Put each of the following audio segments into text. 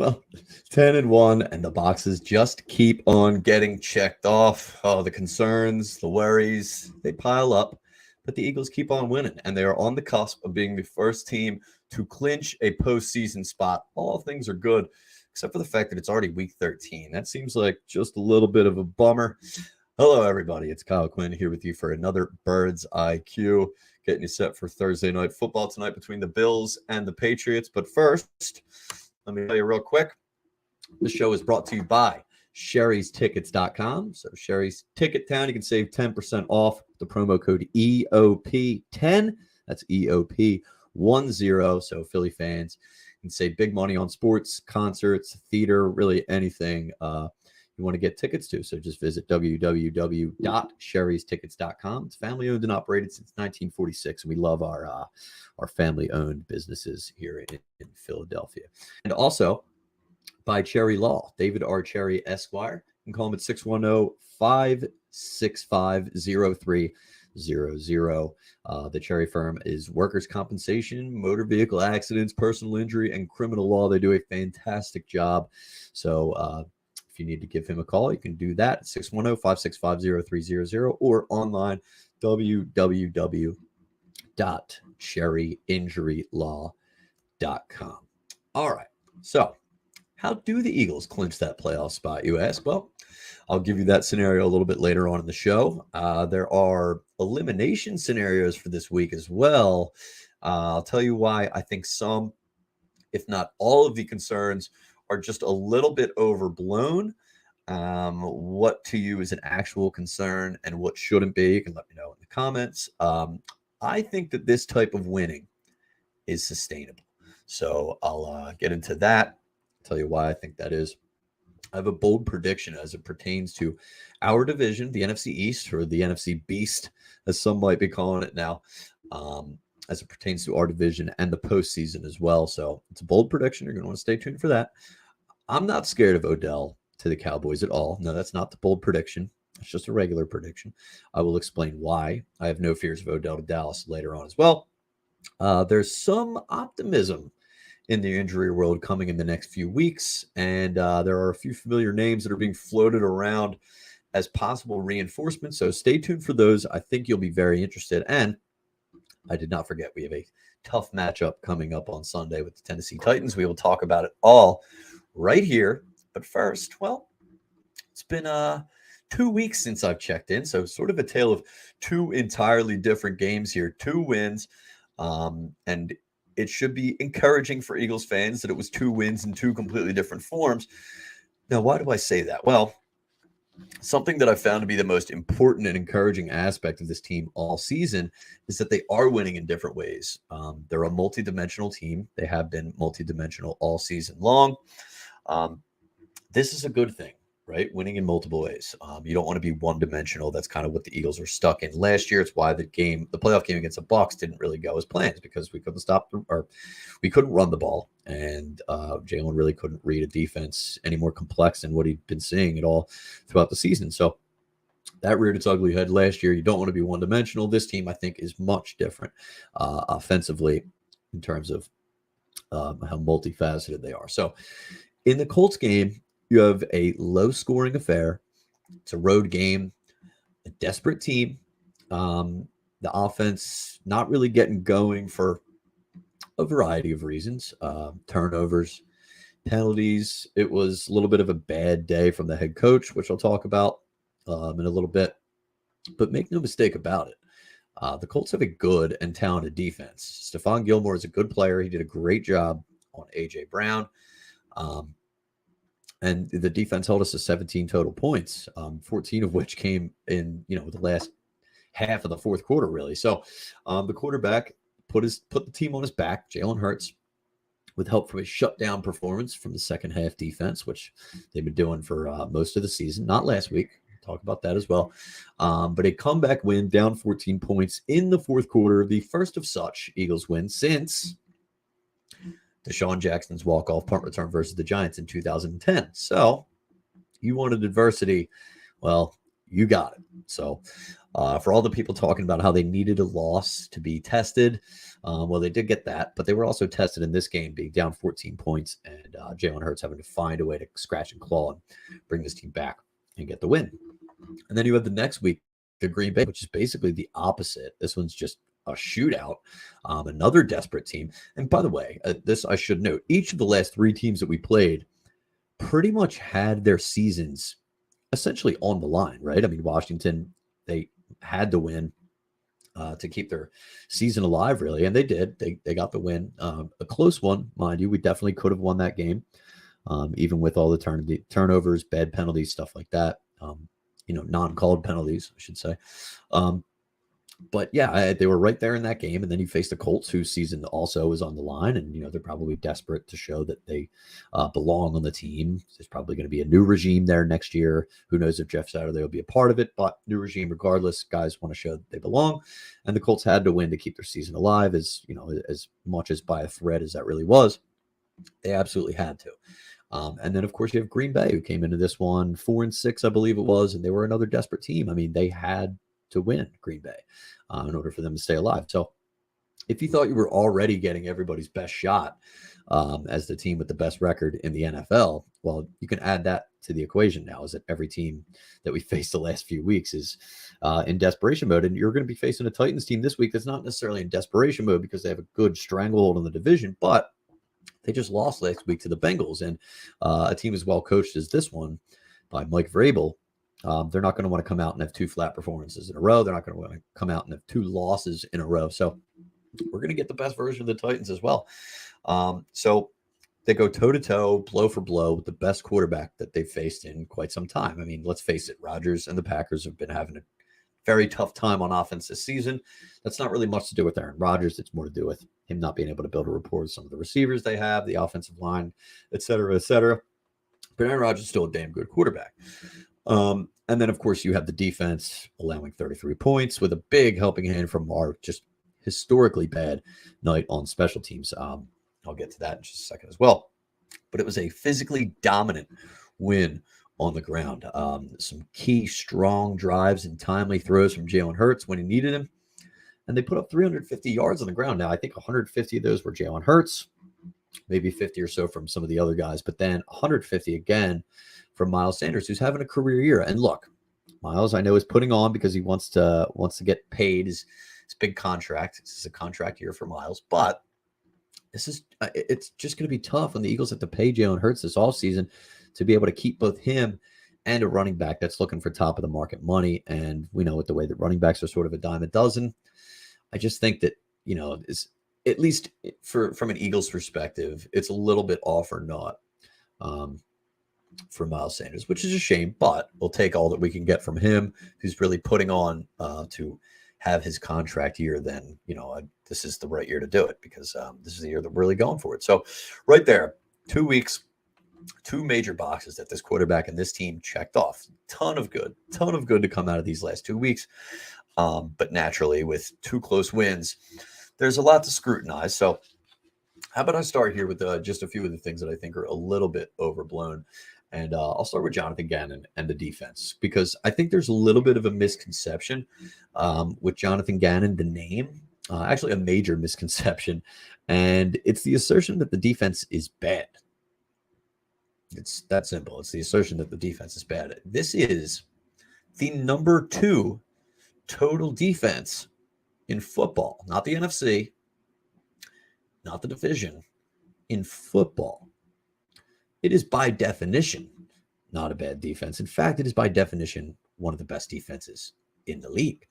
Well, 10-1, and the boxes just keep on getting checked off. Oh, the concerns, the worries, they pile up, but the Eagles keep on winning, and they are on the cusp of being the first team to clinch a postseason spot. All things are good, except for the fact that it's already week 13. That seems like just a little bit of a bummer. Hello, everybody. It's Kyle Quinn here with you for another Bird's IQ, getting you set for Thursday night football tonight between the Bills and the Patriots. But first, let me tell you real quick, the show is brought to you by Sherry'sTickets.com. So Sherry's Ticket Town, you can save 10% off the promo code EOP10. That's EOP10. So Philly fans can save big money on sports, concerts, theater, really anything you want to get tickets to. So just visit www.sherry'stickets.com. It's family owned and operated since 1946, and we love our family owned businesses here in Philadelphia. And also by Cherry Law, David R. Cherry Esquire. You can call him at 610-565-0300. The Cherry firm is workers' compensation, motor vehicle accidents, personal injury, and criminal law. They do a fantastic job. So if you need to give him a call, you can do that at 610-565-0300 or online, www.cherryinjurylaw.com. All right. So how do the Eagles clinch that playoff spot, you ask? Well, I'll give you that scenario a little bit later on in the show. There are elimination scenarios for this week as well. I'll tell you why I think some, if not all of the concerns are just a little bit overblown. What to you is an actual concern and what shouldn't be, you can let me know in the comments. I think that this type of winning is sustainable. So I'll get into that, tell you why I think that is. I have a bold prediction as it pertains to our division, the NFC East, or the NFC Beast, as some might be calling it now, as it pertains to our division and the postseason as well. So it's a bold prediction. You're going to want to stay tuned for that. I'm not scared of Odell to the Cowboys at all. No, that's not the bold prediction. It's just a regular prediction. I will explain why. I have no fears of Odell to Dallas later on as well. There's some optimism in the injury world coming in the next few weeks, and there are a few familiar names that are being floated around as possible reinforcements. So stay tuned for those. I think you'll be very interested. And I did not forget, we have a tough matchup coming up on Sunday with the Tennessee Titans. We will talk about it all right here. But first, well, it's been 2 weeks since I've checked in. So sort of a tale of two entirely different games here, 2 wins. And it should be encouraging for Eagles fans that it was 2 wins in 2 completely different forms. Now, why do I say that? Well, something that I found to be the most important and encouraging aspect of this team all season is that they are winning in different ways. They're a multi-dimensional team. They have been multi-dimensional all season long. This is a good thing, right? Winning in multiple ways. You don't want to be one-dimensional. That's kind of what the Eagles were stuck in last year. It's why the playoff game against the Bucs didn't really go as planned, because we couldn't we couldn't run the ball, and Jalen really couldn't read a defense any more complex than what he'd been seeing at all throughout the season. So that reared its ugly head last year. You don't want to be one-dimensional. This team, I think, is much different offensively in terms of how multifaceted they are. So in the Colts game, you have a low-scoring affair. It's a road game, a desperate team. The offense not really getting going for a variety of reasons. Turnovers, penalties. It was a little bit of a bad day from the head coach, which I'll talk about in a little bit. But make no mistake about it. The Colts have a good and talented defense. Stephon Gilmore is a good player. He did a great job on A.J. Brown. And the defense held us to 17 total points, 14 of which came in, the last half of the fourth quarter, really. So the quarterback put the team on his back, Jalen Hurts, with help from a shutdown performance from the second half defense, which they've been doing for most of the season. Not last week. We'll talk about that as well. But a comeback win, down 14 points in the fourth quarter, the first of such Eagles win since Deshaun Jackson's walk-off punt return versus the Giants in 2010. So you wanted adversity. Well, you got it. So for all the people talking about how they needed a loss to be tested, well, they did get that, but they were also tested in this game, being down 14 points, and Jalen Hurts having to find a way to scratch and claw and bring this team back and get the win. And then you have the next week, the Green Bay, which is basically the opposite. This one's just a shootout, another desperate team. And by the way, this I should note, each of the last 3 teams that we played pretty much had their seasons essentially on the line, right? I mean, Washington, they had to win to keep their season alive, really, and they did. They got the win. A close one, mind you. We definitely could have won that game, even with all the turnovers, bad penalties, stuff like that. Non-called penalties, I should say. But yeah, they were right there in that game. And then you face the Colts, whose season also is on the line. And, they're probably desperate to show that they belong on the team. There's probably going to be a new regime there next year. Who knows if Jeff Saturday will be a part of it, but new regime regardless. Guys want to show that they belong. And the Colts had to win to keep their season alive, as much as by a thread as that really was. They absolutely had to. And then, of course, you have Green Bay, who came into this one 4-6, I believe it was, and they were another desperate team. I mean, they had to win, Green Bay, in order for them to stay alive. So if you thought you were already getting everybody's best shot as the team with the best record in the NFL, well, you can add that to the equation now, is that every team that we faced the last few weeks is in desperation mode. And you're going to be facing a Titans team this week that's not necessarily in desperation mode because they have a good stranglehold on the division, but they just lost last week to the Bengals. And a team as well coached as this one by Mike Vrabel, they're not going to want to come out and have 2 flat performances in a row. They're not going to want to come out and have 2 losses in a row. So we're going to get the best version of the Titans as well. So they go toe-to-toe, blow for blow with the best quarterback that they've faced in quite some time. I mean, let's face it, Rodgers and the Packers have been having a very tough time on offense this season. That's not really much to do with Aaron Rodgers. It's more to do with him not being able to build a rapport with some of the receivers they have, the offensive line, et cetera, et cetera. But Aaron Rodgers is still a damn good quarterback. And then, of course, you have the defense allowing 33 points with a big helping hand from our just historically bad night on special teams. I'll get to that in just a second as well. But it was a physically dominant win on the ground. Some key strong drives and timely throws from Jalen Hurts when he needed him. And they put up 350 yards on the ground. Now, I think 150 of those were Jalen Hurts, maybe 50 or so from some of the other guys, but then 150 again from Miles Sanders, who's having a career year. And look, Miles, I know, is putting on because he wants to get paid his big contract. This is a contract year for Miles, but it's just going to be tough when the Eagles have to pay Jalen Hurts this offseason to be able to keep both him and a running back that's looking for top of the market money. And we know with the way that running backs are sort of a dime a dozen. I just think that, is at least from an Eagles perspective, it's a little bit off or not for Miles Sanders, which is a shame, but we'll take all that we can get from him, who's really putting on to have his contract year. Then, this is the right year to do it because this is the year that we're really going for it. So right there, 2 weeks, 2 major boxes that this quarterback and this team checked off. Ton of good to come out of these last 2 weeks. But naturally, with 2 close wins, there's a lot to scrutinize. So how about I start here with just a few of the things that I think are a little bit overblown. And I'll start with Jonathan Gannon and the defense, because I think there's a little bit of a misconception with Jonathan Gannon, the name, actually a major misconception. And it's the assertion that the defense is bad. It's that simple. It's the assertion that the defense is bad. This is the number 2 total defense in football, not the NFC, not the division, in football. It is by definition not a bad defense. In fact, it is by definition one of the best defenses in the league.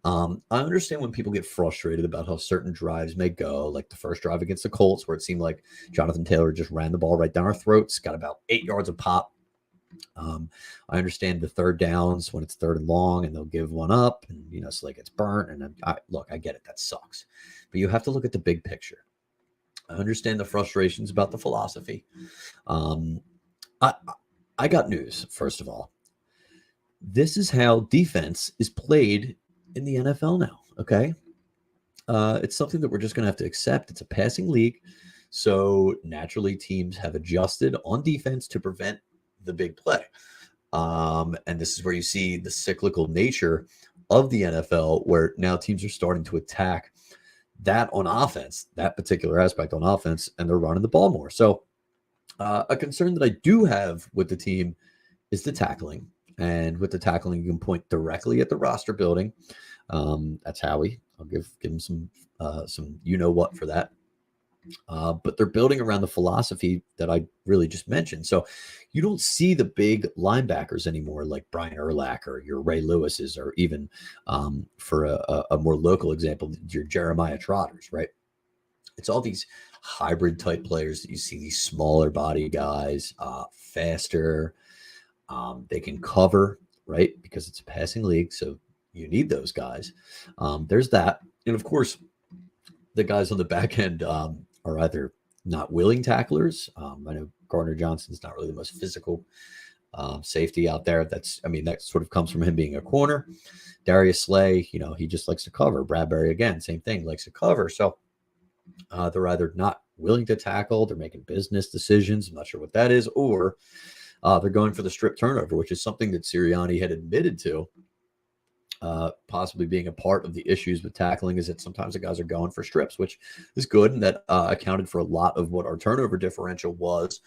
I understand when people get frustrated about how certain drives may go, like the first drive against the Colts, where it seemed like Jonathan Taylor just ran the ball right down our throats, got about 8 yards of pop. I understand the third downs when it's 3rd and long and they'll give one up and, so like it's burnt. And I get it. That sucks. But you have to look at the big picture. I understand the frustrations about the philosophy. I got news, first of all. This is how defense is played in the NFL now, okay? It's something that we're just going to have to accept. It's a passing league. So naturally, teams have adjusted on defense to prevent the big play. And this is where you see the cyclical nature of the NFL, where now teams are starting to attack that on offense, that particular aspect on offense, and they're running the ball more. So a concern that I do have with the team is the tackling. And with the tackling, you can point directly at the roster building. That's Howie. I'll give him some you know what for that. But they're building around the philosophy that I really just mentioned. So you don't see the big linebackers anymore, like Brian Urlacher or your Ray Lewis's, or even for a more local example, your Jeremiah Trotters, right? It's all these hybrid type players that you see, these smaller body guys, faster. They can cover, right? Because it's a passing league. So you need those guys. There's that. And of course, the guys on the back end are either not willing tacklers. I know Gardner Johnson's not really the most physical safety out there. That sort of comes from him being a corner. Darius Slay, he just likes to cover. Bradbury, again, same thing, likes to cover. So they're either not willing to tackle, they're making business decisions, I'm not sure what that is, or they're going for the strip turnover, which is something that Sirianni had admitted to. Possibly being a part of the issues with tackling is that sometimes the guys are going for strips, which is good, and that accounted for a lot of what our turnover differential was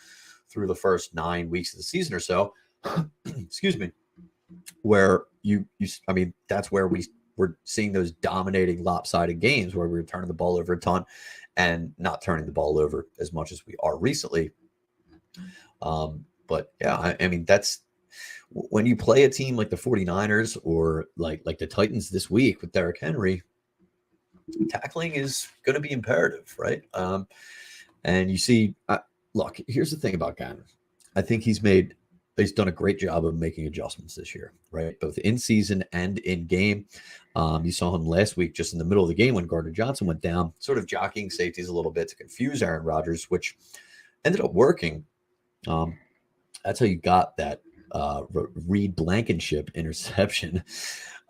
through the first 9 weeks of the season or so. Excuse me. Where that's where we're seeing those dominating lopsided games where we're turning the ball over a ton and not turning the ball over as much as we are recently. But yeah, that's when you play a team like the 49ers or like the Titans this week with Derrick Henry, tackling is going to be imperative, right? And you see, look, here's the thing about Gannon. I think he's done a great job of making adjustments this year, right? Both in season and in game. You saw him last week, just in the middle of the game when Gardner Johnson went down, sort of jockeying safeties a little bit to confuse Aaron Rodgers, which ended up working. That's how you got that Reed Blankenship interception.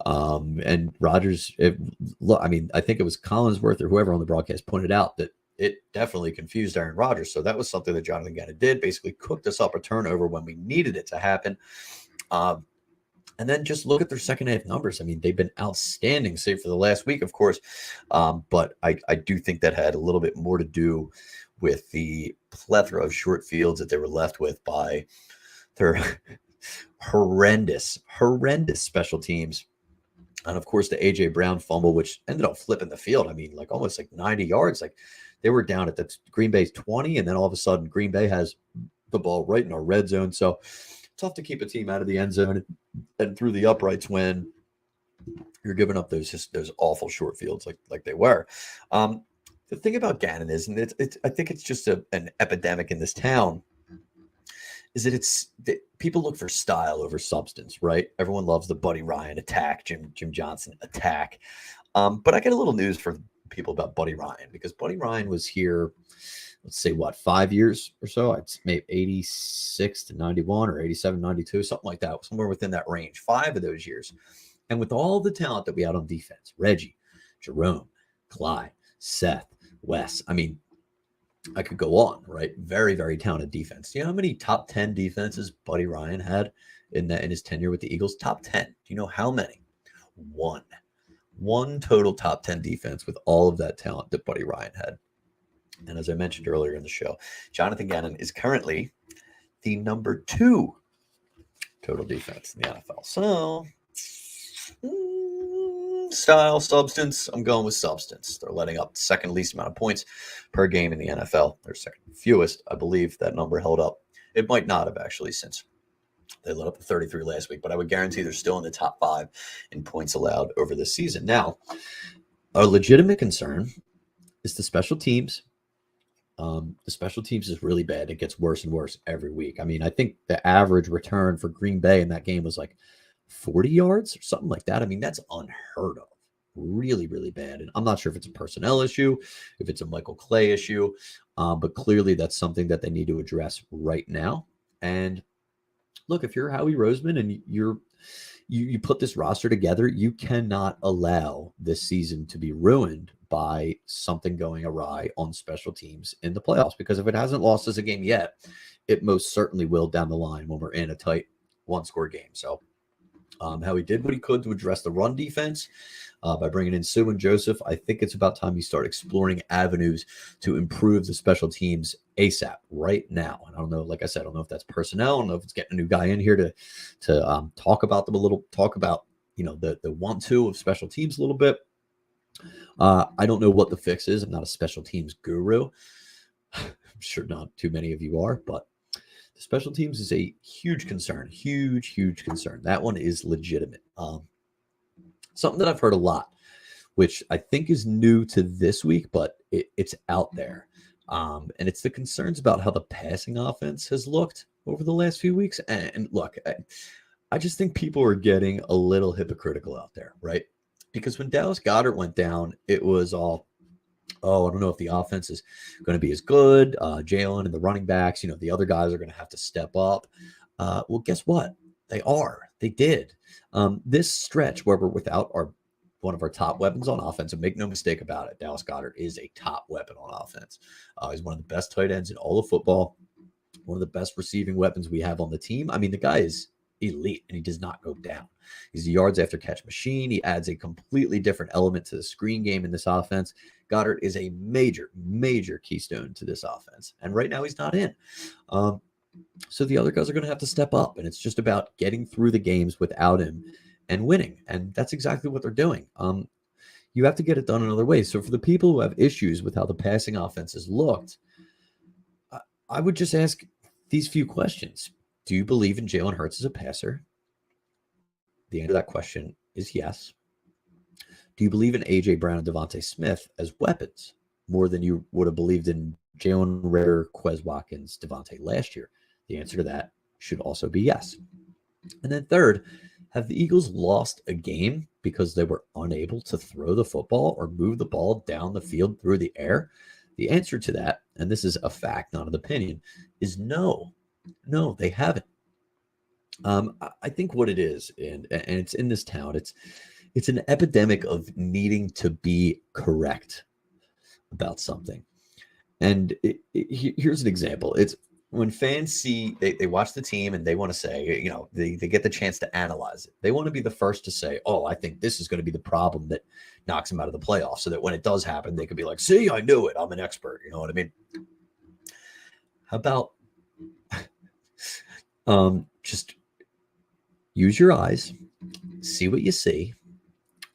And Rodgers, I think it was Collinsworth or whoever on the broadcast pointed out that it definitely confused Aaron Rodgers. So that was something that Jonathan Gannon did, basically cooked us up a turnover when we needed it to happen. And then just look at their second half numbers. They've been outstanding, save for the last week, of course. But I do think that had a little bit more to do with the plethora of short fields that they were left with by their horrendous special teams. And of course, the AJ Brown fumble, which ended up flipping the field. Almost 90 yards. They were down at the Green Bay's 20, and then all of a sudden Green Bay has the ball right in our red zone. So tough to keep a team out of the end zone and through the uprights when you're giving up those awful short fields like they were. The thing about Gannon is, and I think it's just an epidemic in this town, is that people look for style over substance, right? Everyone loves the Buddy Ryan attack, Jim Johnson attack. But I get a little news for people about Buddy Ryan, because Buddy Ryan was here, let's say 5 years or so. It's maybe 86 to 91 or 87, 92, something like that, somewhere within that range, 5 of those years. And with all the talent that we had on defense, Reggie, Jerome, Clyde, Seth, Wes, I could go on, right? Very, very talented defense. Do you know how many top 10 defenses Buddy Ryan had in his tenure with the Eagles? Top 10. Do you know how many? One total top 10 defense with all of that talent that Buddy Ryan had. And as I mentioned earlier in the show, Jonathan Gannon is currently the number 2 total defense in the NFL. So, style, substance, I'm going with substance. They're letting up the second least amount of points per game in the NFL. They're second fewest. I believe that number held up. It might not have actually, since they let up the 33 last week, but I would guarantee they're still in the top 5 in points allowed over the season. Now, a legitimate concern is the special teams. The special teams is really bad. It gets worse and worse every week. I think the average return for Green Bay in that game was 40 yards or something like that. That's unheard of. Really, really bad. And I'm not sure if it's a personnel issue, if it's a Michael Clay issue, but clearly that's something that they need to address right now. And look, if you're Howie Roseman and you put this roster together, you cannot allow this season to be ruined by something going awry on special teams in the playoffs, because if it hasn't lost us a game yet, it most certainly will down the line when we're in a tight one-score game. So how he did what he could to address the run defense by bringing in Sue and Joseph. I think it's about time you start exploring avenues to improve the special teams ASAP right now. And I don't know, like I said, I don't know if that's personnel. I don't know if it's getting a new guy in here to talk about them a little, talk about, the want-to of special teams a little bit. I don't know what the fix is. I'm not a special teams guru. I'm sure not too many of you are, but the special teams is a huge concern, huge concern. That one is legitimate. Something that I've heard a lot, which I think is new to this week, but it's out there. And it's the concerns about how the passing offense has looked over the last few weeks. And look, I just think people are getting a little hypocritical out there, right? Because when Dallas Goedert went down, it was all, I don't know if the offense is going to be as good. Jalen and the running backs, the other guys are going to have to step up. Well, guess what? They are. They did. This stretch where we're without one of our top weapons on offense, and make no mistake about it, Dallas Goedert is a top weapon on offense. He's one of the best tight ends in all of football, one of the best receiving weapons we have on the team. I mean, the guy is elite, and he does not go down. He's a yards after catch machine. He adds a completely different element to the screen game in this offense. Goedert is a major keystone to this offense, and right now he's not in. So the other guys are going to have to step up, and it's just about getting through the games without him and winning, and that's exactly what they're doing. You have to get it done in other ways. So for the people who have issues with how the passing offense has looked, I would just ask these few questions. Do you believe in Jalen Hurts as a passer? The answer to that question is yes. Do you believe in A.J. Brown and Devontae Smith as weapons more than you would have believed in Jalen Reagor, Quez Watkins, Devontae last year? The answer to that should also be yes. And then third, have the Eagles lost a game because they were unable to throw the football or move the ball down the field through the air? The answer to that, and this is a fact, not an opinion, is no. No, they haven't. I think what it is, and it's in this town, it's an epidemic of needing to be correct about something. And here's an example. It's when fans see, they watch the team and they want to say, they get the chance to analyze it. They want to be the first to say, oh, I think this is going to be the problem that knocks them out of the playoffs, so that when it does happen, they could be like, see, I knew it. I'm an expert. You know what I mean? How about just use your eyes, see what you see,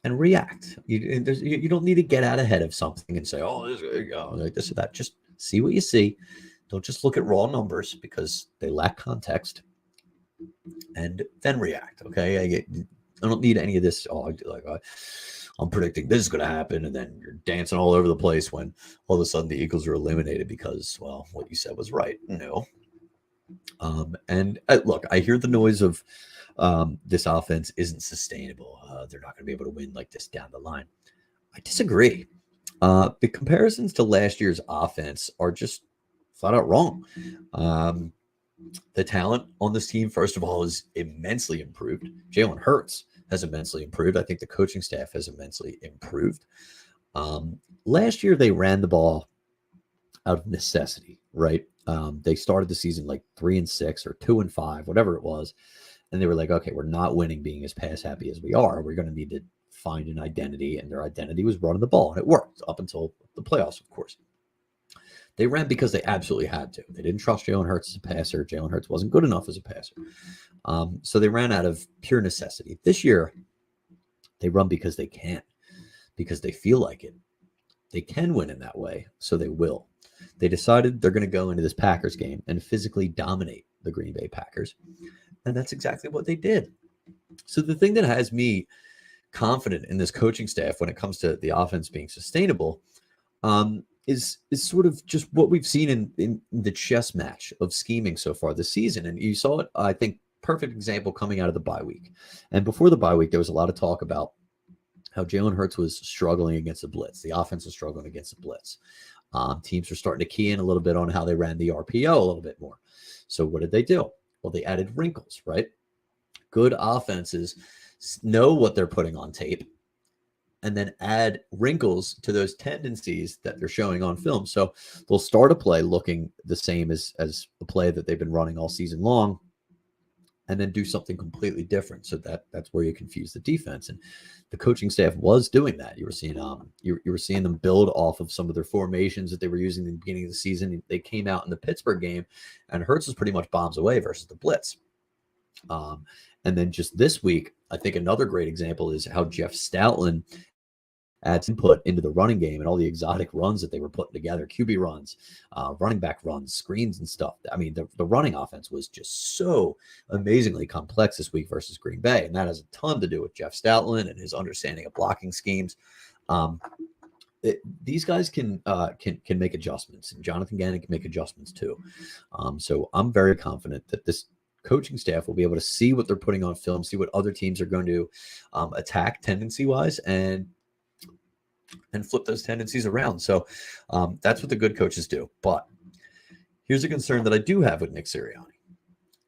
and react. You don't need to get out ahead of something and say, oh, like this or that. Just see what you see. Don't just look at raw numbers because they lack context, and then react. Okay, I don't need any of this. I'm predicting this is going to happen, and then you're dancing all over the place when all of a sudden the Eagles are eliminated because, well, what you said was right. No. Look, I hear the noise of this offense isn't sustainable. They're not going to be able to win like this down the line. I disagree. The comparisons to last year's offense are just flat out wrong. The talent on this team, first of all, is immensely improved. Jalen Hurts has immensely improved. I think the coaching staff has immensely improved. Last year, they ran the ball out of necessity, right? They started the season like 3-6 or 2-5, whatever it was. And they were like, okay, we're not winning being as pass happy as we are. We're going to need to find an identity. And their identity was running the ball. And it worked up until the playoffs, of course. They ran because they absolutely had to. They didn't trust Jalen Hurts as a passer. Jalen Hurts wasn't good enough as a passer. So they ran out of pure necessity. This year, they run because they can, because they feel like it. They can win in that way, so they will. They decided they're going to go into this Packers game and physically dominate the Green Bay Packers. And that's exactly what they did. So the thing that has me confident in this coaching staff when it comes to the offense being sustainable is sort of just what we've seen in the chess match of scheming so far this season. And you saw it, I think, perfect example coming out of the bye week. And before the bye week, there was a lot of talk about how Jalen Hurts was struggling against the blitz. The offense was struggling against the blitz. Teams were starting to key in a little bit on how they ran the RPO a little bit more. So what did they do? Well, they added wrinkles, right? Good offenses know what they're putting on tape and then add wrinkles to those tendencies that they're showing on film. So they'll start a play looking the same as a play that they've been running all season long. and then do something completely different. So that's where you confuse the defense. And the coaching staff was doing that. You were seeing you were seeing them build off of some of their formations that they were using in the beginning of the season. They came out in the Pittsburgh game, and Hurts was pretty much bombs away versus the blitz. And then just this week, I think another great example is how Jeff Stoutland adds input into the running game and all the exotic runs that they were putting together, QB runs, running back runs, screens and stuff. I mean, the running offense was just so amazingly complex this week versus Green Bay. And that has a ton to do with Jeff Stoutland and his understanding of blocking schemes. These guys can make adjustments, and Jonathan Gannon can make adjustments too. So I'm very confident that this coaching staff will be able to see what they're putting on film, see what other teams are going to attack tendency-wise, and flip those tendencies around. So that's what the good coaches do. But here's a concern that I do have with Nick Sirianni.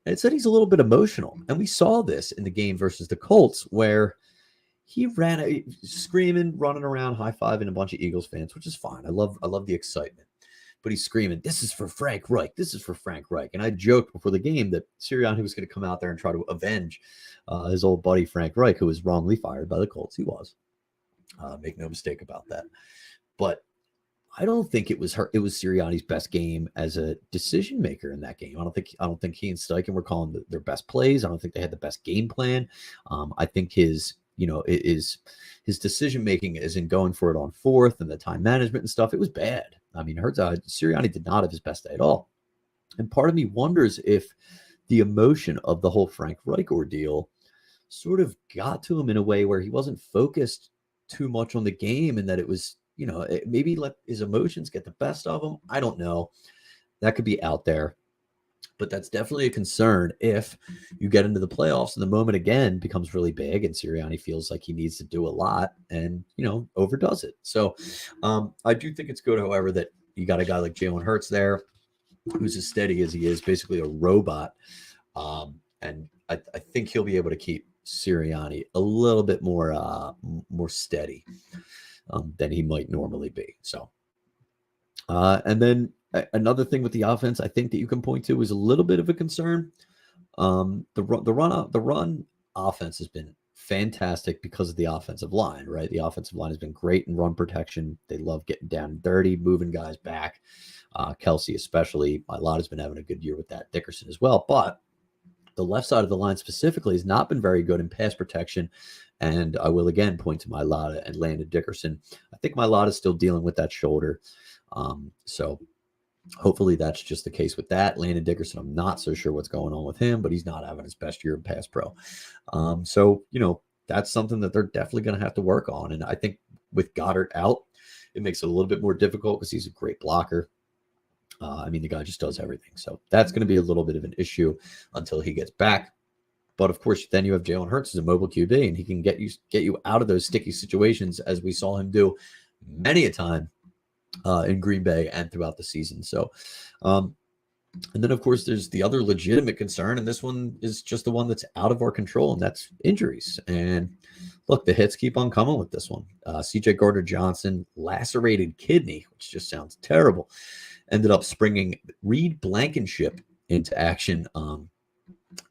It's that he's a little bit emotional. And we saw this in the game versus the Colts, where he ran screaming, running around, high-fiving a bunch of Eagles fans, which is fine. I love the excitement. But he's screaming, "This is for Frank Reich. This is for Frank Reich." And I joked before the game that Sirianni was going to come out there and try to avenge his old buddy Frank Reich, who was wrongly fired by the Colts. He was. Make no mistake about that. But I don't think it was Sirianni's best game as a decision maker in that game. I don't think he and Steichen were calling their best plays. I don't think they had the best game plan. I think his decision making is in going for it on fourth and the time management and stuff. It was bad. I mean, Sirianni did not have his best day at all. And part of me wonders if the emotion of the whole Frank Reich ordeal sort of got to him in a way where he wasn't focused too much on the game, and that it was, maybe let his emotions get the best of him. I don't know. That could be out there. But that's definitely a concern if you get into the playoffs and the moment again becomes really big and Sirianni feels like he needs to do a lot and, overdoes it. So I do think it's good, however, that you got a guy like Jalen Hurts there who's as steady as he is, basically a robot. And I think he'll be able to keep Sirianni a little bit more steady than he might normally be. So, and then another thing with the offense, I think that you can point to is a little bit of a concern. The run offense has been fantastic because of the offensive line, right? The offensive line has been great in run protection. They love getting down and dirty, moving guys back. Kelsey especially, Mailata's been having a good year with that. Dickerson as well, but the left side of the line specifically has not been very good in pass protection. And I will again point to Mailata and Landon Dickerson. I think Mailata is still dealing with that shoulder. So hopefully that's just the case with that. Landon Dickerson, I'm not so sure what's going on with him, but he's not having his best year in pass pro. So, that's something that they're definitely going to have to work on. And I think with Goddard out, it makes it a little bit more difficult because he's a great blocker. The guy just does everything. So that's going to be a little bit of an issue until he gets back. But of course, then you have Jalen Hurts as a mobile QB, and he can get you out of those sticky situations, as we saw him do many a time in Green Bay and throughout the season. So, and then of course there's the other legitimate concern, and this one is just the one that's out of our control, and that's injuries. And look, the hits keep on coming with this one. CJ Gardner-Johnson, lacerated kidney, which just sounds terrible, ended up springing Reed Blankenship into action.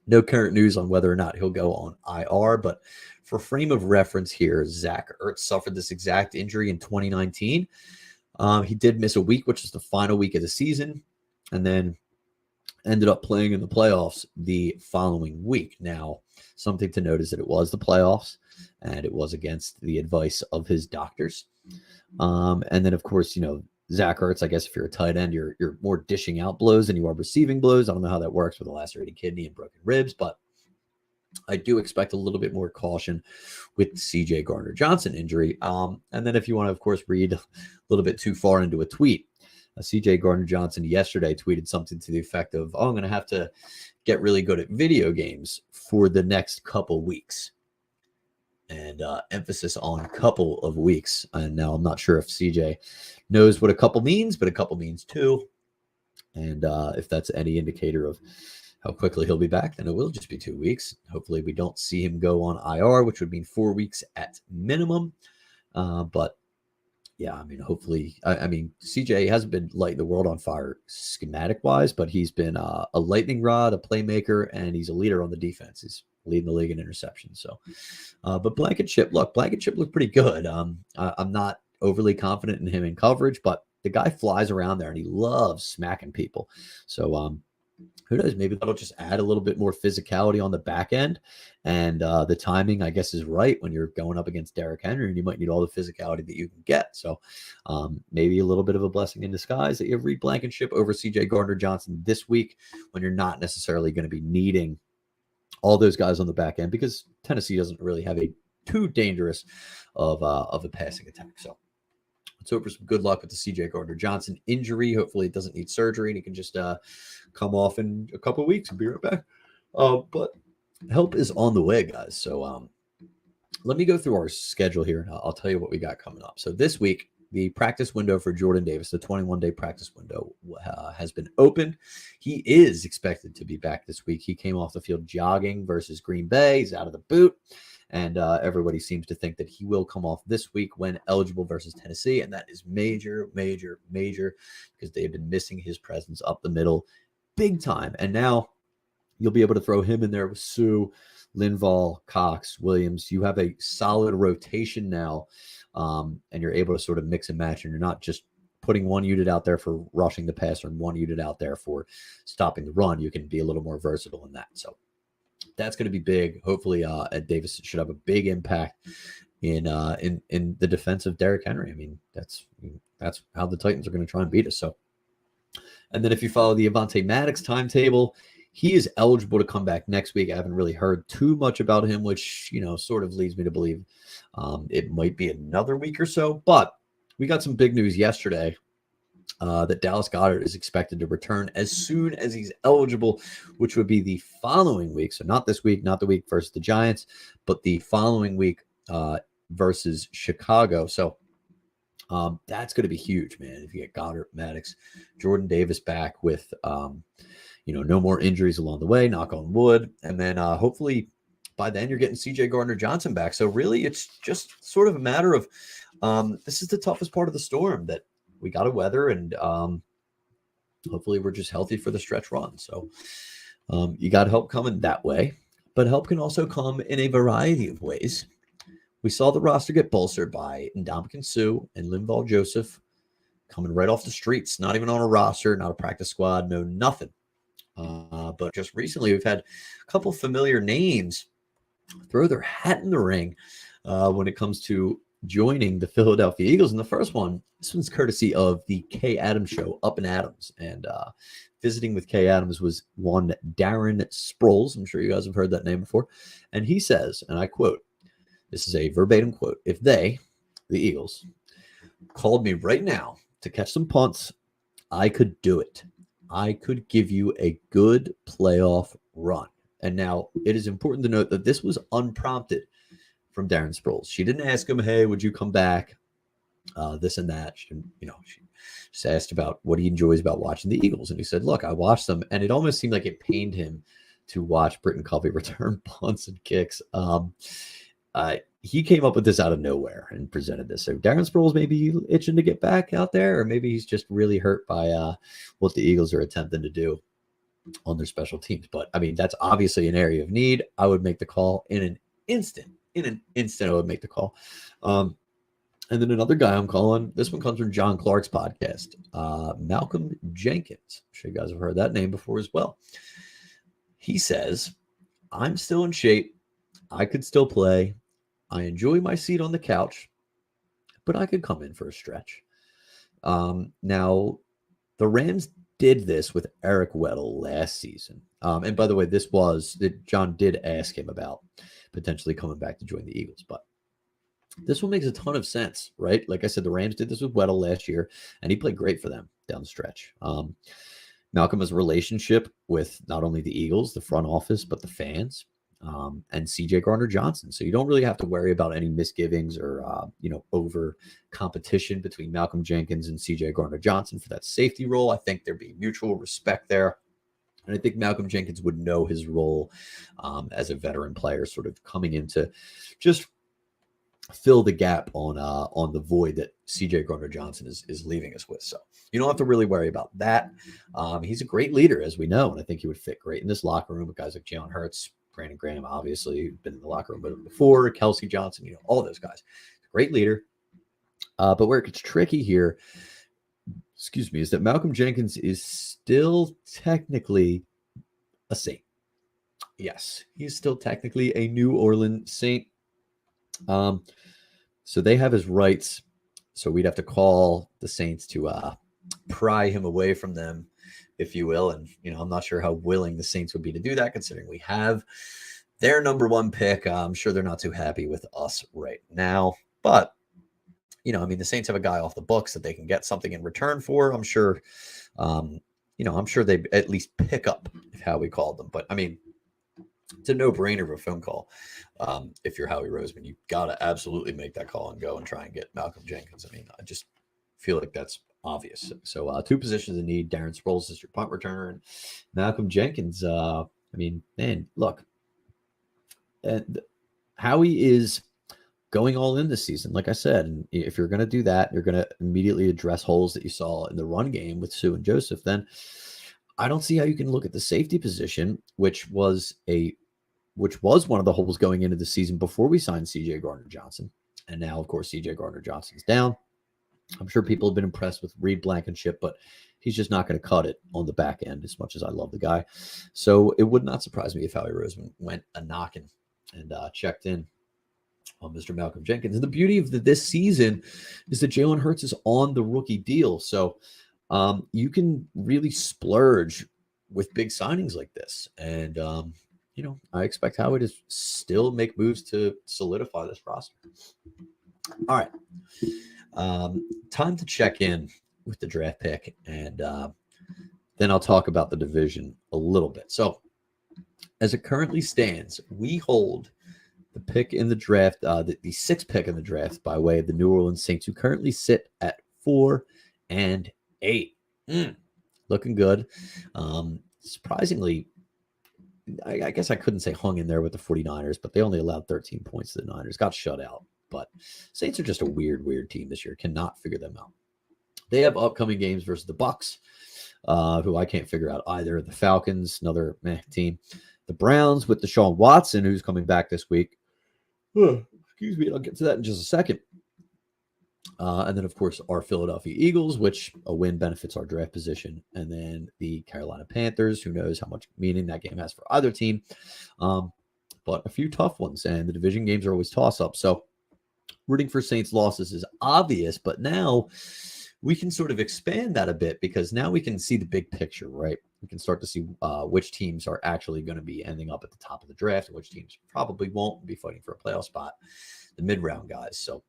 No current news on whether or not he'll go on IR, but for frame of reference here, Zach Ertz suffered this exact injury in 2019. He did miss a week, which is the final week of the season, and then ended up playing in the playoffs the following week. Now, something to note is that it was the playoffs, and it was against the advice of his doctors. And then, of course, Zach Ertz, I guess if you're a tight end, you're more dishing out blows than you are receiving blows. I don't know how that works with a lacerated kidney and broken ribs, but I do expect a little bit more caution with the CJ Gardner-Johnson injury. And then if you want to, of course, read a little bit too far into a tweet, CJ Gardner-Johnson yesterday tweeted something to the effect of, I'm going to have to get really good at video games for the next couple weeks. And emphasis on couple of weeks. And now I'm not sure if CJ knows what a couple means, but a couple means two. And if that's any indicator of how quickly he'll be back, then it will just be 2 weeks. Hopefully we don't see him go on IR, which would mean 4 weeks at minimum. But yeah, I mean, hopefully, I mean, CJ hasn't been lighting the world on fire schematic wise, but he's been a lightning rod, a playmaker, and he's a leader on the defense. He's leading the league in interceptions. So, but Blankenship looked pretty good. I'm not overly confident in him in coverage, but the guy flies around there and he loves smacking people. So, who knows? Maybe that'll just add a little bit more physicality on the back end. And the timing, I guess, is right when you're going up against Derrick Henry, and you might need all the physicality that you can get. So maybe a little bit of a blessing in disguise that you have Reed Blankenship over CJ Gardner-Johnson this week when you're not necessarily going to be needing all those guys on the back end, because Tennessee doesn't really have a too dangerous of a passing attack. So let's hope for some good luck with the CJ Gardner-Johnson injury. Hopefully it doesn't need surgery and he can just come off in a couple of weeks and be right back. But help is on the way, guys. So let me go through our schedule here. I'll tell you what we got coming up. So this week, the practice window for Jordan Davis, the 21-day practice window, has been opened. He is expected to be back this week. He came off the field jogging versus Green Bay. He's out of the boot. And everybody seems to think that he will come off this week when eligible versus Tennessee. And that is major, major, major, because they have been missing his presence up the middle big time. And now you'll be able to throw him in there with Sue, Linval, Cox, Williams. You have a solid rotation now, and you're able to sort of mix and match, and you're not just putting one unit out there for rushing the passer and one unit out there for stopping the run. You can be a little more versatile in that. So that's going to be big. Hopefully, Ed Davis should have a big impact in the defense of Derrick Henry. I mean, that's how the Titans are going to try and beat us. So, and then if you follow the Avonte Maddox timetable, he is eligible to come back next week. I haven't really heard too much about him, which, sort of leads me to believe it might be another week or so. But we got some big news yesterday that Dallas Goedert is expected to return as soon as he's eligible, which would be the following week. So not this week, not the week versus the Giants, but the following week versus Chicago. So that's going to be huge, man. If you get Goedert, Maddox, Jordan Davis back with no more injuries along the way, knock on wood. And then hopefully by then you're getting CJ Gardner-Johnson back. So really it's just sort of a matter of this is the toughest part of the storm that we got to weather. And hopefully we're just healthy for the stretch run. So you got help coming that way, but help can also come in a variety of ways. We saw the roster get bolstered by Ndamukong Suh and Linval Joseph coming right off the streets, not even on a roster, not a practice squad, no nothing. But just recently, we've had a couple familiar names throw their hat in the ring when it comes to joining the Philadelphia Eagles. And the first one, this one's courtesy of the Kay Adams Show up in Adams. And visiting with Kay Adams was one Darren Sproles. I'm sure you guys have heard that name before. And he says, and I quote, this is a verbatim quote, "If they, the Eagles, called me right now to catch some punts, I could do it. I could give you a good playoff run." And now it is important to note that this was unprompted from Darren Sproles. She didn't ask him, "Hey, would you come back?" This and that. She just asked about what he enjoys about watching the Eagles. And he said, "Look, I watched them." And it almost seemed like it pained him to watch Britton Covey return punts and kicks. He came up with this out of nowhere and presented this. So Darren Sproles may be itching to get back out there, or maybe he's just really hurt by what the Eagles are attempting to do on their special teams. But I mean, that's obviously an area of need. I would make the call in an instant. I would make the call. And then another guy I'm calling, this one comes from John Clark's podcast, Malcolm Jenkins. I'm sure you guys have heard that name before as well. He says, "I'm still in shape. I could still play. I enjoy my seat on the couch, but I could come in for a stretch." Now, the Rams did this with Eric Weddle last season. And by the way, John did ask him about potentially coming back to join the Eagles, but this one makes a ton of sense, right? Like I said, the Rams did this with Weddle last year, and he played great for them down the stretch. Malcolm has a relationship with not only the Eagles, the front office, but the fans. And CJ Gardner-Johnson. So you don't really have to worry about any misgivings or, over competition between Malcolm Jenkins and CJ Gardner-Johnson for that safety role. I think there'd be mutual respect there. And I think Malcolm Jenkins would know his role as a veteran player, sort of coming into just fill the gap on the void that CJ Gardner-Johnson is leaving us with. So you don't have to really worry about that. He's a great leader, as we know, and I think he would fit great in this locker room with guys like Jalen Hurts, Brandon Graham, obviously, who've been in the locker room with him before, Kelsey Johnson, all those guys. Great leader. But where it gets tricky here, is that Malcolm Jenkins is still technically a Saint. Yes, he's still technically a New Orleans Saint. So they have his rights. So we'd have to call the Saints to pry him away from them, if you will. And, I'm not sure how willing the Saints would be to do that, considering we have their number one pick. I'm sure they're not too happy with us right now. But, the Saints have a guy off the books that they can get something in return for. I'm sure, I'm sure they at least pick up how we called them. But, it's a no-brainer of a phone call. If you're Howie Roseman, you've got to absolutely make that call and go and try and get Malcolm Jenkins. I just feel like that's obvious. So two positions in need. Darren Sproles is your punt returner, and Malcolm Jenkins. Man, look, and Howie is going all in this season, like I said. And if you're going to do that, you're going to immediately address holes that you saw in the run game with Sue and Joseph. Then I don't see how you can look at the safety position, which was one of the holes going into the season before we signed CJ Gardner-Johnson. And now, of course, CJ Gardner-Johnson's down. I'm sure people have been impressed with Reed Blankenship, but he's just not going to cut it on the back end as much as I love the guy. So it would not surprise me if Howie Roseman went a-knocking and checked in on Mr. Malcolm Jenkins. And the beauty of this season is that Jalen Hurts is on the rookie deal. So you can really splurge with big signings like this. And, I expect Howie to still make moves to solidify this roster. All right. Time to check in with the draft pick, and then I'll talk about the division a little bit. So as it currently stands, we hold the pick in the draft, the sixth pick in the draft by way of the New Orleans Saints, who currently sit at 4 and 8. Looking good. Surprisingly, I guess I couldn't say hung in there with the 49ers, but they only allowed 13 points to the Niners. Got shut out. But Saints are just a weird team this year. Cannot figure them out. They have upcoming games versus the Bucs, who I can't figure out either. The Falcons, another team. The Browns with Deshaun Watson, who's coming back this week. Excuse me, I'll get to that in just a second. And then, of course, our Philadelphia Eagles, which a win benefits our draft position. And then the Carolina Panthers, who knows how much meaning that game has for either team. But a few tough ones, and the division games are always toss-up. So rooting for Saints losses is obvious, but now we can sort of expand that a bit, because now we can see the big picture, right? We can start to see which teams are actually going to be ending up at the top of the draft and which teams probably won't be fighting for a playoff spot, the mid-round guys. So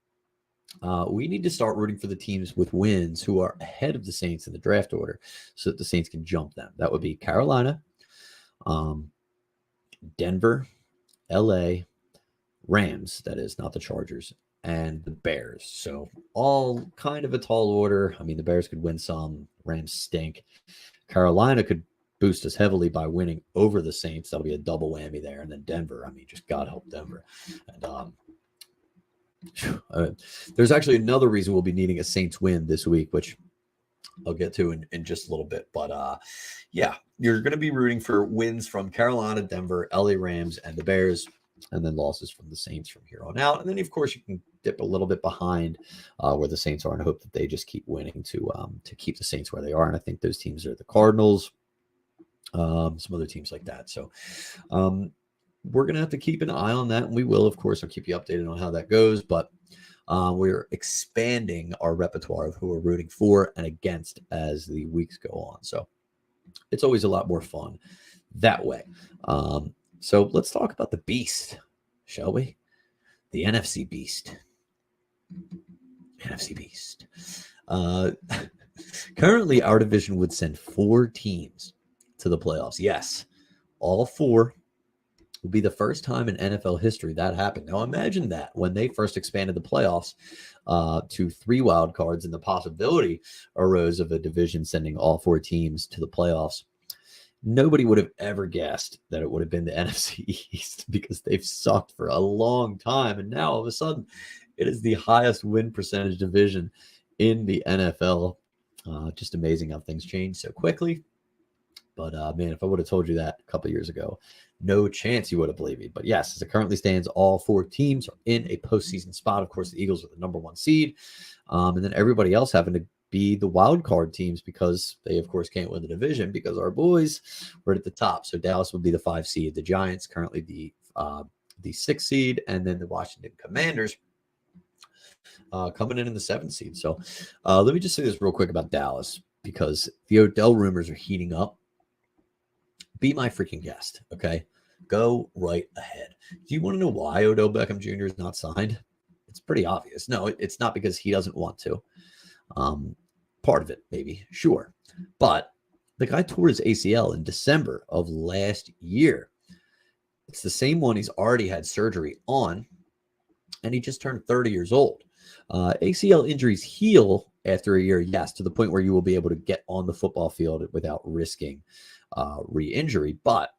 we need to start rooting for the teams with wins who are ahead of the Saints in the draft order so that the Saints can jump them. That would be Carolina, Denver, LA, Rams, that is, not the Chargers, and the Bears. So all kind of a tall order. The Bears could win some. Rams stink. Carolina could boost us heavily by winning over the Saints. That'll be a double whammy there. And then Denver, just God help Denver. And there's actually another reason we'll be needing a Saints win this week, which I'll get to in just a little bit. But yeah, you're going to be rooting for wins from Carolina, Denver, LA Rams, and the Bears, and then losses from the Saints from here on out. And then, of course, you can dip a little bit behind where the Saints are and hope that they just keep winning to keep the Saints where they are. And I think those teams are the Cardinals, some other teams like that. So we're going to have to keep an eye on that, and we will, of course. I'll keep you updated on how that goes, but we're expanding our repertoire of who we're rooting for and against as the weeks go on. So it's always a lot more fun that way. So let's talk about the beast, shall we? The NFC beast. NFC beast. Currently, our division would send 4 teams to the playoffs. Yes, all 4. Will be the first time in NFL history that happened. Now imagine that when they first expanded the playoffs to 3 wild cards, and the possibility arose of a division sending all 4 teams to the playoffs. Nobody would have ever guessed that it would have been the NFC East, because they've sucked for a long time. And now all of a sudden It is the highest win percentage division in the NFL. Just amazing how things change so quickly. But man, if I would have told you that a couple years ago, no chance you would have believed me. But yes, as it currently stands, all 4 teams are in a postseason spot. Of course, the Eagles are the number 1 seed, and then everybody else having to be the wild card teams because they, of course, can't win the division because our boys were at the top. So Dallas would be the 5 seed, the Giants currently the 6 seed, and then the Washington Commanders coming in the 7th seed. So let me just say this real quick about Dallas because the Odell rumors are heating up. Be my freaking guest, okay? Go right ahead. Do you want to know why Odell Beckham Jr. is not signed? It's pretty obvious. No, it's not because he doesn't want to. Part of it, maybe, sure. But the guy tore his ACL in December of last year. It's the same one he's already had surgery on, and he just turned 30 years old. ACL injuries heal after a year, yes, to the point where you will be able to get on the football field without risking re-injury, but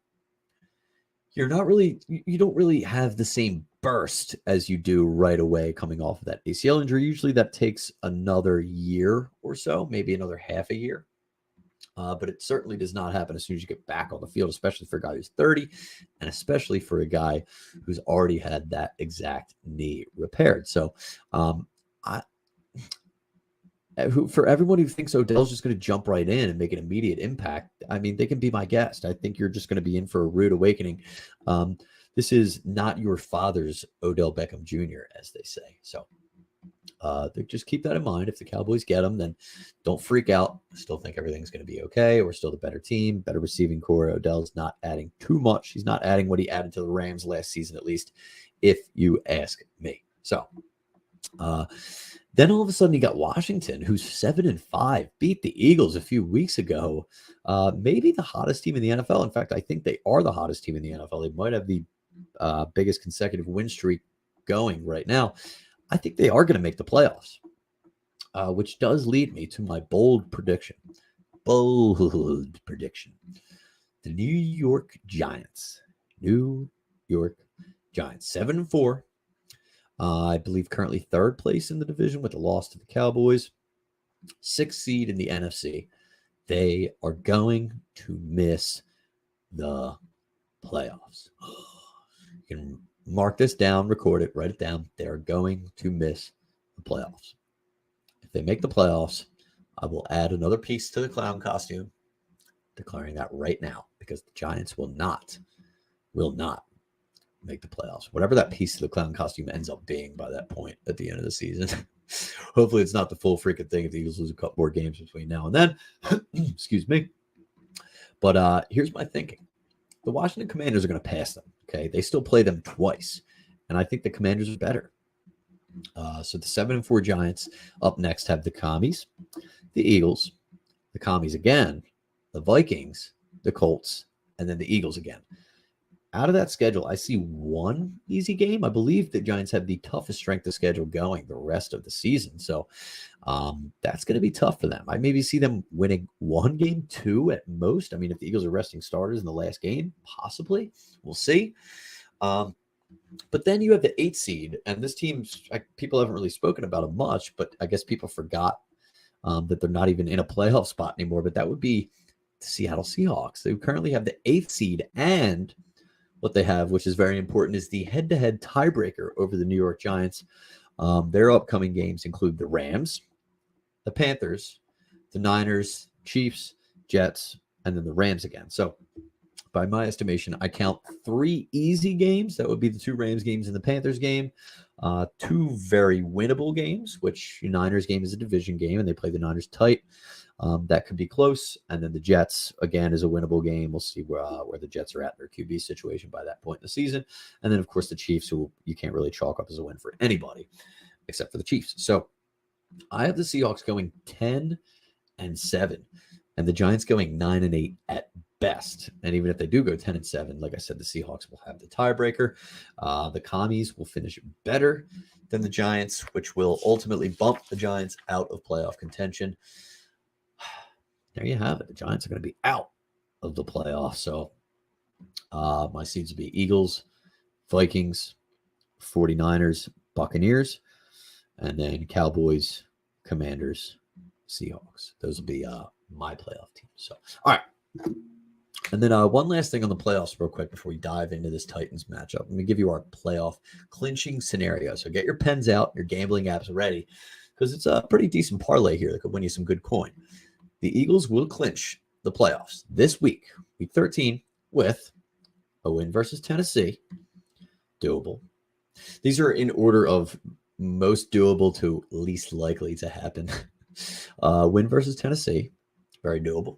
you don't really have the same burst as you do right away coming off of that ACL injury. Usually that takes another year or so, maybe another half a year. But it certainly does not happen as soon as you get back on the field, especially for a guy who's 30 and especially for a guy who's already had that exact knee repaired. So for everyone who thinks Odell's just going to jump right in and make an immediate impact, I mean, they can be my guest. I think you're just going to be in for a rude awakening. This is not your father's Odell Beckham Jr., as they say. So just keep that in mind. If the Cowboys get him, then don't freak out. Still think everything's going to be okay. We're still the better team, better receiving core. Odell's not adding too much. He's not adding what he added to the Rams last season, at least, if you ask me. So, then all of a sudden you got Washington, who's 7-5, beat the Eagles a few weeks ago. Maybe the hottest team in the NFL. In fact, I think they are the hottest team in the NFL. They might have the biggest consecutive win streak going right now. I think they are going to make the playoffs, which does lead me to my bold prediction. Bold prediction. The New York Giants. 7-4. I believe currently 3rd place in the division with the loss to the Cowboys. 6th seed in the NFC. They are going to miss the playoffs. You can mark this down, record it, write it down. They're going to miss the playoffs. If they make the playoffs, I will add another piece to the clown costume, declaring that right now, because the Giants will not make the playoffs. Whatever that piece of the clown costume ends up being by that point at the end of the season. Hopefully it's not the full freaking thing if the Eagles lose a couple more games between now and then. Excuse me. But here's my thinking. The Washington Commanders are going to pass them. Okay. They still play them twice. And I think the Commanders are better. So the 7-4 Giants up next have the Commies, the Eagles, the Commies again, the Vikings, the Colts, and then the Eagles again. Out of that schedule, I see one easy game. I believe the Giants have the toughest strength of schedule going the rest of the season. So that's going to be tough for them. I maybe see them winning 1 game, 2 at most. I mean, if the Eagles are resting starters in the last game, possibly. We'll see. But then you have the 8th seed, and this team, people haven't really spoken about it much, but I guess people forgot that they're not even in a playoff spot anymore. But that would be the Seattle Seahawks. They currently have the 8th seed, and what they have, which is very important, is the head-to-head tiebreaker over the New York Giants. Their upcoming games include the Rams, the Panthers, the Niners, Chiefs, Jets, and then the Rams again. So by my estimation, I count 3 easy games. That would be the 2 Rams games and the Panthers game. 2 very winnable games, which the Niners game is a division game, and they play the Niners tight. That could be close. And then the Jets, again, is a winnable game. We'll see where the Jets are at in their QB situation by that point in the season. And then, of course, the Chiefs, who you can't really chalk up as a win for anybody except for the Chiefs. So I have the Seahawks going 10-7, and the Giants going 9-8 at best. And even if they do go 10-7, like I said, the Seahawks will have the tiebreaker. The Commies will finish better than the Giants, which will ultimately bump the Giants out of playoff contention. There you have it. The Giants are going to be out of the playoffs. So my seeds will be Eagles, Vikings, 49ers, Buccaneers. and then Cowboys, Commanders, Seahawks. Those will be my playoff teams. So, all right. And then one last thing on the playoffs real quick before we dive into this Titans matchup. Let me give you our playoff clinching scenario. So get your pens out, your gambling apps ready, because it's a pretty decent parlay here that could win you some good coin. The Eagles will clinch the playoffs this week, week 13, with a win versus Tennessee. Doable. These are in order of most doable to least likely to happen. Win versus Tennessee, very doable.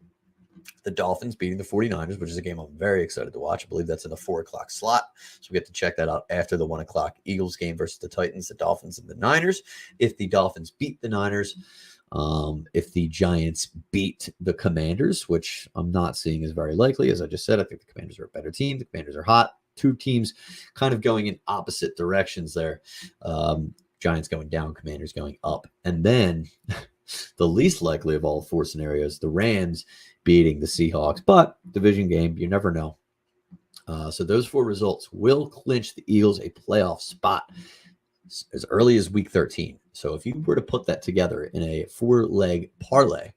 The Dolphins beating the 49ers, which is a game I'm very excited to watch. I believe that's in the 4 o'clock slot. So we get to check that out after the 1 o'clock Eagles game versus the Titans, the Dolphins, and the Niners. If the Dolphins beat the Niners, if the Giants beat the Commanders, which I'm not seeing is very likely. As I just said, I think the Commanders are a better team. The Commanders are hot. Two teams kind of going in opposite directions there. Giants going down, Commanders going up. And then the least likely of all 4 scenarios, the Rams beating the Seahawks. But division game, you never know. So those 4 results will clinch the Eagles a playoff spot as early as week 13. So if you were to put that together in a 4-leg parlay,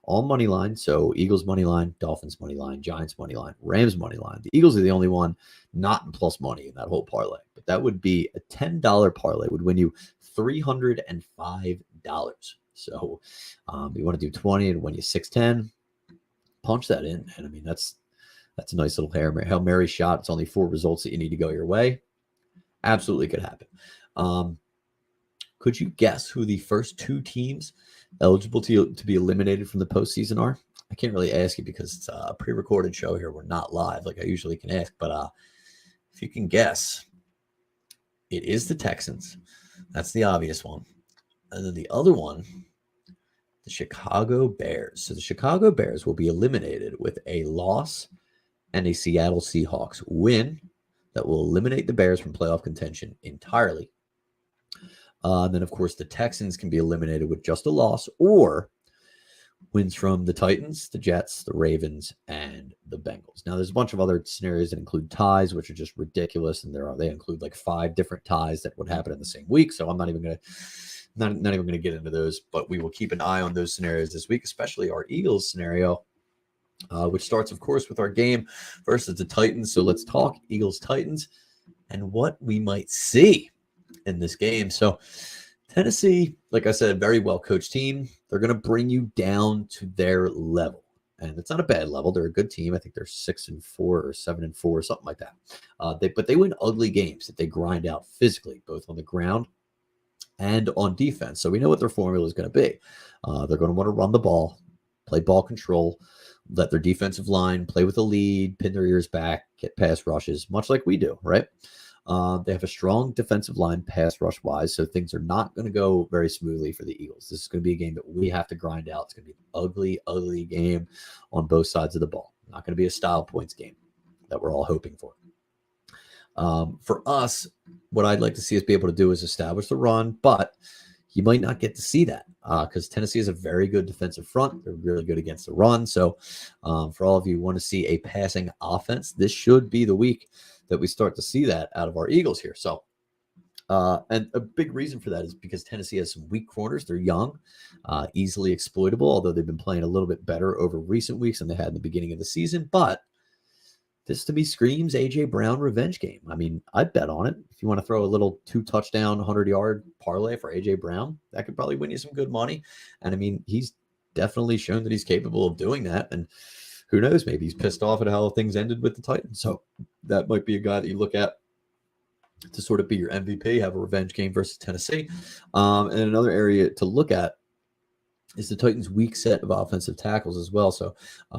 all money line, so Eagles money line, Dolphins money line, Giants money line, Rams money line. The Eagles are the only one not in plus money in that whole parlay. But that would be a $10 parlay, would win you $305. So you want to do 20 and win you 610. Punch that in. And I mean, that's a nice little Hail Mary shot. It's only 4 results that you need to go your way. Absolutely could happen. Could you guess who the first 2 teams eligible to be eliminated from the postseason are? I can't really ask you because it's a pre-recorded show here. We're not live like I usually can ask. But if you can guess, it is the Texans. That's the obvious one. And then the other one, the Chicago Bears. So the Chicago Bears will be eliminated with a loss and a Seattle Seahawks win that will eliminate the Bears from playoff contention entirely. And then, of course, the Texans can be eliminated with just a loss or wins from the Titans, the Jets, the Ravens, and the Bengals. Now, there's a bunch of other scenarios that include ties, which are just ridiculous, and they include like 5 different ties that would happen in the same week. So I'm not even going to get into those, but we will keep an eye on those scenarios this week, especially our Eagles scenario, which starts, of course, with our game versus the Titans. So let's talk Eagles-Titans and what we might see in this game. So Tennessee, like I said, very well-coached team. They're going to bring you down to their level. And it's not a bad level. They're a good team. I think they're 6-4 or 7-4 or something like that. But they win ugly games that they grind out physically, both on the ground and on defense. So we know what their formula is going to be. They're going to want to run the ball, play ball control, let their defensive line play with a lead, pin their ears back, get pass rushes, much like we do, right? They have a strong defensive line pass rush wise, so things are not going to go very smoothly for the Eagles. This is going to be a game that we have to grind out. It's going to be an ugly, ugly game on both sides of the ball. Not going to be a style points game that we're all hoping for. For us, what I'd like to see us be able to do is establish the run, but you might not get to see that because Tennessee is a very good defensive front. They're really good against the run. So for all of you who want to see a passing offense, this should be the week that we start to see that out of our Eagles here. So, and a big reason for that is because Tennessee has some weak corners. They're young, easily exploitable, although they've been playing a little bit better over recent weeks than they had in the beginning of the season. But this to me screams A.J. Brown revenge game. I mean, I'd bet on it. If you want to throw a little 2-touchdown, 100-yard parlay for A.J. Brown, that could probably win you some good money. And I mean, he's definitely shown that he's capable of doing that. And who knows, maybe he's pissed off at how things ended with the Titans. So that might be a guy that you look at to sort of be your MVP, have a revenge game versus Tennessee. And another area to look at is the Titans' weak set of offensive tackles as well. So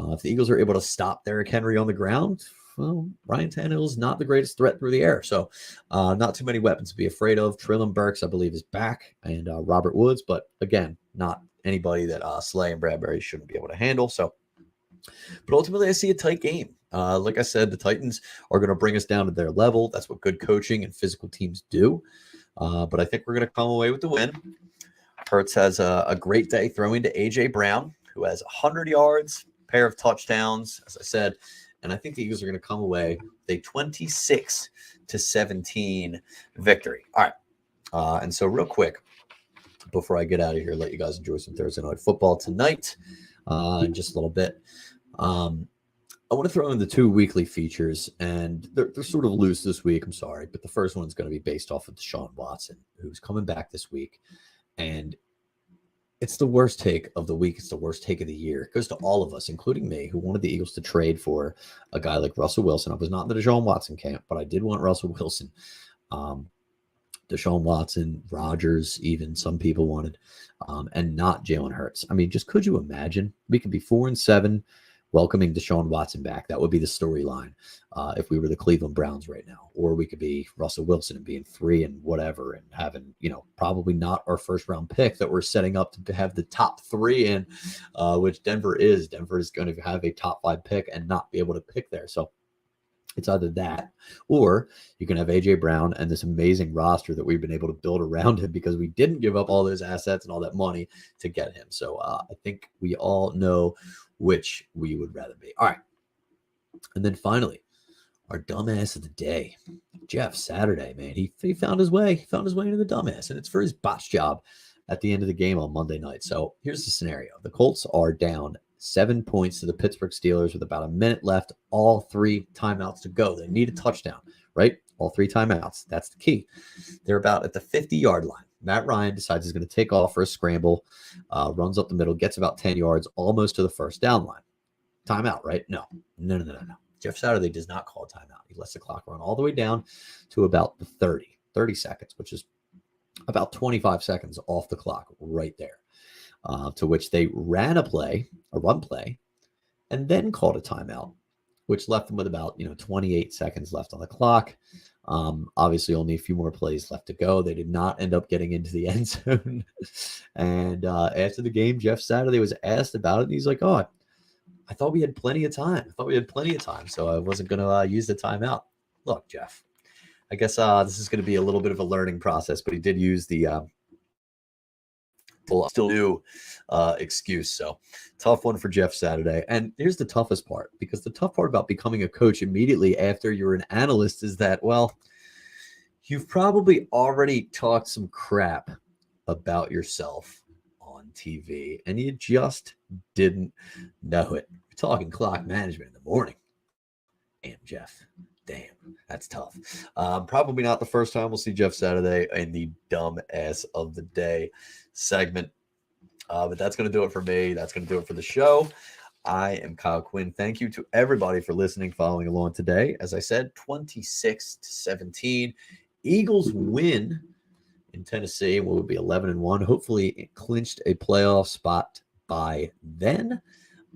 if the Eagles are able to stop Derrick Henry on the ground, well, Ryan Tannehill is not the greatest threat through the air. So not too many weapons to be afraid of. Treylon Burks, I believe, is back, and Robert Woods. But again, not anybody that Slay and Bradbury shouldn't be able to handle. So, but ultimately, I see a tight game. Like I said, the Titans are going to bring us down to their level. That's what good coaching and physical teams do. But I think we're going to come away with the win. Hurts has a great day throwing to A.J. Brown, who has 100 yards, pair of touchdowns, as I said. And I think the Eagles are going to come away with a 26-17 victory. All right. And so real quick, before I get out of here, let you guys enjoy some Thursday night football tonight in just a little bit. I want to throw in the 2 weekly features, and they're sort of loose this week. I'm sorry, but the first one's going to be based off of Deshaun Watson, who's coming back this week. And it's the worst take of the week. It's the worst take of the year. It goes to all of us, including me, who wanted the Eagles to trade for a guy like Russell Wilson. I was not in the Deshaun Watson camp, but I did want Russell Wilson. Deshaun Watson, Rodgers, even some people wanted, and not Jalen Hurts. I mean, just could you imagine? We could be 4-7, welcoming Deshaun Watson back. That would be the storyline if we were the Cleveland Browns right now. Or we could be Russell Wilson and being 3 and whatever and having, probably not our first round pick that we're setting up to have the top 3 in, which Denver is. Denver is going to have a top 5 pick and not be able to pick there. So it's either that, or you can have A.J. Brown and this amazing roster that we've been able to build around him because we didn't give up all those assets and all that money to get him. So I think we all know which we would rather be. All right. And then finally, our dumbass of the day, Jeff Saturday, man. He found his way. He found his way into the dumbass, and it's for his botch job at the end of the game on Monday night. So here's the scenario. The Colts are down 7 points to the Pittsburgh Steelers with about a minute left, all 3 timeouts to go. They need a touchdown, right? All 3 timeouts. That's the key. They're about at the 50-yard line. Matt Ryan decides he's going to take off for a scramble, runs up the middle, gets about 10 yards, almost to the first down line. Timeout, right? No. Jeff Saturday does not call a timeout. He lets the clock run all the way down to about the 30 seconds, which is about 25 seconds off the clock right there, to which they ran a run play, and then called a timeout, which left them with about 28 seconds left on the clock. Obviously only a few more plays left to go. They did not end up getting into the end zone. And after the game, Jeff Saturday was asked about it, and he's like, "Oh, I thought we had plenty of time. So I wasn't going to use the timeout." Look, Jeff, I guess this is going to be a little bit of a learning process, but he did use the still new excuse. So tough one for Jeff Saturday. And here's the toughest part, because the tough part about becoming a coach immediately after you're an analyst is that, well, you've probably already talked some crap about yourself on TV and you just didn't know it. We're talking clock management in the morning. Damn, Jeff. Damn, that's tough. Probably not the first time we'll see Jeff Saturday in the dumb ass of the day segment. But that's going to do it for me. That's going to do it for the show. I am Kyle Quinn. Thank you to everybody for listening, following along today. As I said, 26-17. Eagles win in Tennessee. We'll be 11-1. Hopefully it clinched a playoff spot by then.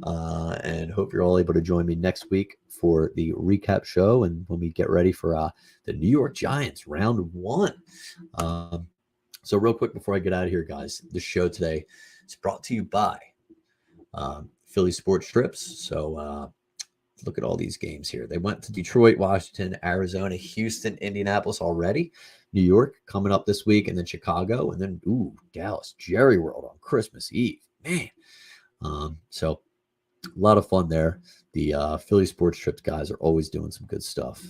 And hope you're all able to join me next week for the recap show and when we get ready for the New York Giants round 1. So real quick before I get out of here, guys, the show today is brought to you by Philly Sports Strips. So look at all these games here. They went to Detroit, Washington, Arizona, Houston, Indianapolis already, New York coming up this week, and then Chicago, and then Dallas, Jerry World on Christmas Eve. Man. So a lot of fun there. The Philly Sports Trips guys are always doing some good stuff.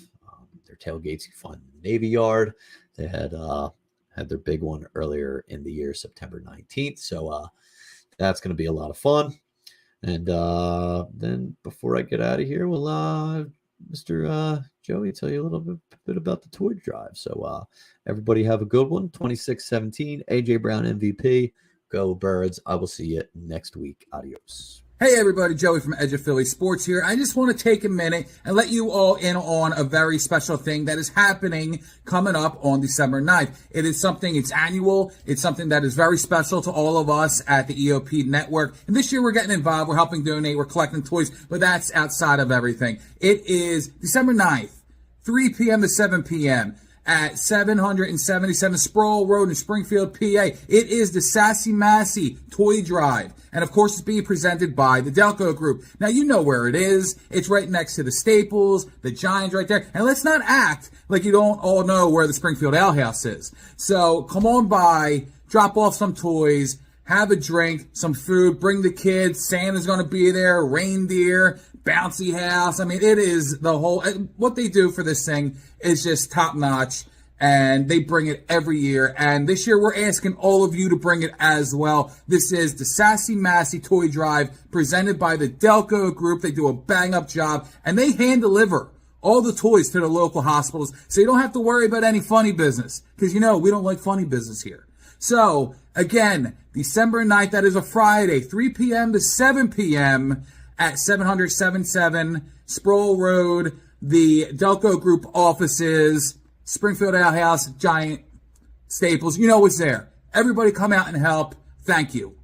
Their tailgates you find in the Navy Yard. They had their big one earlier in the year, September 19th. So that's going to be a lot of fun. And then before I get out of here, will Mr. Joey tell you a little bit about the toy drive. So everybody have a good one. 26-17, A.J. Brown MVP. Go Birds. I will see you next week. Adios. Hey everybody, Joey from Edge of Philly Sports here. I just want to take a minute and let you all in on a very special thing that is happening coming up on December 9th. It's annual. It's something that is very special to all of us at the EOP Network. And this year we're getting involved. We're helping donate. We're collecting toys, but that's outside of everything. It is December 9th, 3 p.m. to 7 p.m. at 777 Sproul Road in Springfield, PA. It is the Sassy Massy Toy Drive. And of course, it's being presented by the Delco Group. Now, you know where it is. It's right next to the Staples, the Giants right there. And let's not act like you don't all know where the Springfield Ale House is. So come on by, drop off some toys, have a drink, some food, bring the kids. Santa's going to be there, reindeer, bouncy house. I mean, it is the whole, what they do for this thing is just top notch. and they bring it every year. And this year, we're asking all of you to bring it as well. This is the Sassy Massy Toy Drive presented by the Delco Group. They do a bang-up job, and they hand-deliver all the toys to the local hospitals, so you don't have to worry about any funny business, because, we don't like funny business here. So, again, December 9th, that is a Friday, 3 p.m. to 7 p.m. at 777 Sproul Road, the Delco Group offices, Springfield Ale House, Giant, Staples. You know what's there. Everybody come out and help. Thank you.